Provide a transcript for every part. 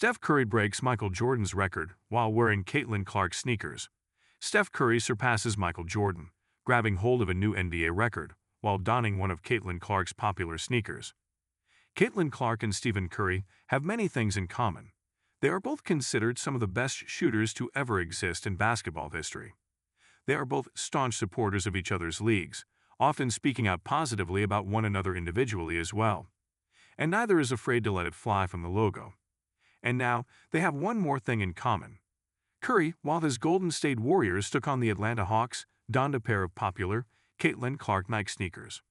Steph Curry breaks Michael Jordan's record while wearing Caitlin Clark sneakers. Steph Curry surpasses Michael Jordan, grabbing hold of a new NBA record while donning one of Caitlin Clark's popular sneakers. Caitlin Clark and Stephen Curry have many things in common. They are both considered some of the best shooters to ever exist in basketball history. They are both staunch supporters of each other's leagues, often speaking out positively about one another individually as well. And neither is afraid to let it fly from the logo. And now, they have one more thing in common. Curry, while his Golden State Warriors took on the Atlanta Hawks, donned a pair of popular Caitlin Clark Nike sneakers.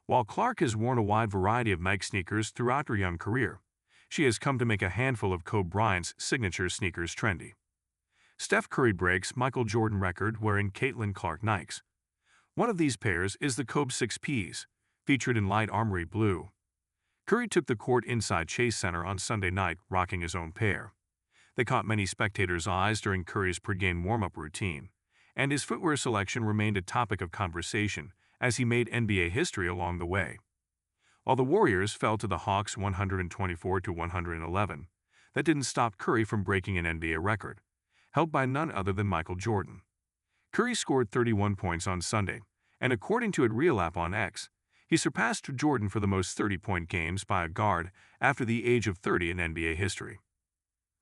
While Clark has worn a wide variety of Nike sneakers throughout her young career, she has come to make a handful of Kobe Bryant's signature sneakers trendy. Steph Curry breaks Michael Jordan record wearing Caitlin Clark Nikes. One of these pairs is the Kobe 6Ps, featured in light armory blue. Curry took the court inside Chase Center on Sunday night rocking his own pair. They caught many spectators' eyes during Curry's pregame warm-up routine, and his footwear selection remained a topic of conversation as he made NBA history along the way. While the Warriors fell to the Hawks 124-111, that didn't stop Curry from breaking an NBA record, held by none other than Michael Jordan. Curry scored 31 points on Sunday, and according to a Real app on X, he surpassed Jordan for the most 30-point games by a guard after the age of 30 in NBA history.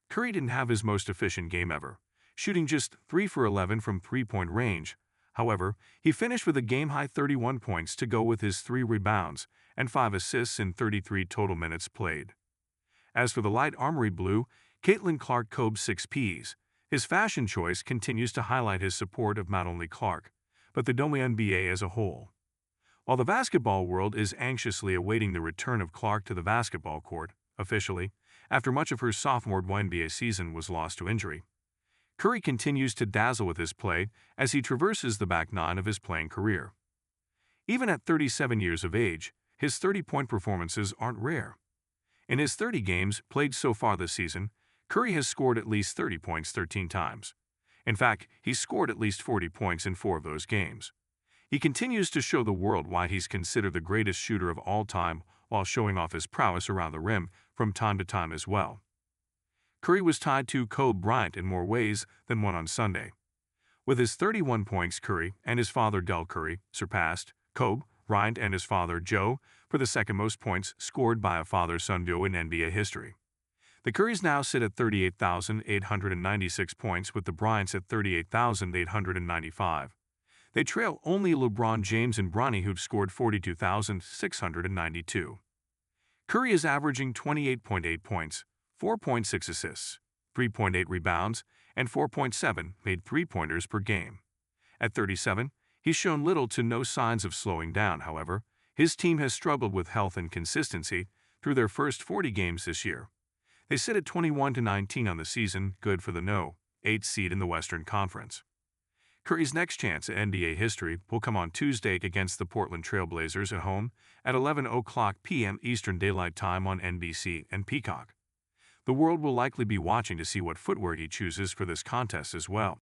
Curry didn't have his most efficient game ever, shooting just 3 for 11 from three-point range. However, he finished with a game-high 31 points to go with his 3 rebounds and 5 assists in 33 total minutes played. As for the light armory blue, Caitlin Clark Kobe 6Ps, his fashion choice continues to highlight his support of not only Clark, but the WNBA as a whole. While the basketball world is anxiously awaiting the return of Clark to the basketball court, officially, after much of her sophomore WNBA season was lost to injury, Curry continues to dazzle with his play as he traverses the back nine of his playing career. Even at 37 years of age, his 30-point performances aren't rare. In his 30 games played so far this season, Curry has scored at least 30 points 13 times. In fact, he's scored at least 40 points in 4 of those games. He continues to show the world why he's considered the greatest shooter of all time while showing off his prowess around the rim from time to time as well. Curry was tied to Kobe Bryant in more ways than one on Sunday. With his 31 points, Curry and his father Del Curry surpassed Kobe Bryant and his father Joe for the second most points scored by a father-son duo in NBA history. The Currys now sit at 38,896 points with the Bryants at 38,895. They trail only LeBron James and Bronny, who've scored 42,692. Curry is averaging 28.8 points, 4.6 assists, 3.8 rebounds, and 4.7 made three-pointers per game. At 37, he's shown little to no signs of slowing down. However, his team has struggled with health and consistency through their first 40 games this year. They sit at 21-19 on the season, good for the No. 8 seed in the Western Conference. Curry's next chance at NBA history will come on Tuesday against the Portland Trail Blazers at home at 11:00 p.m. Eastern Daylight Time on NBC and Peacock. The world will likely be watching to see what footwear he chooses for this contest as well.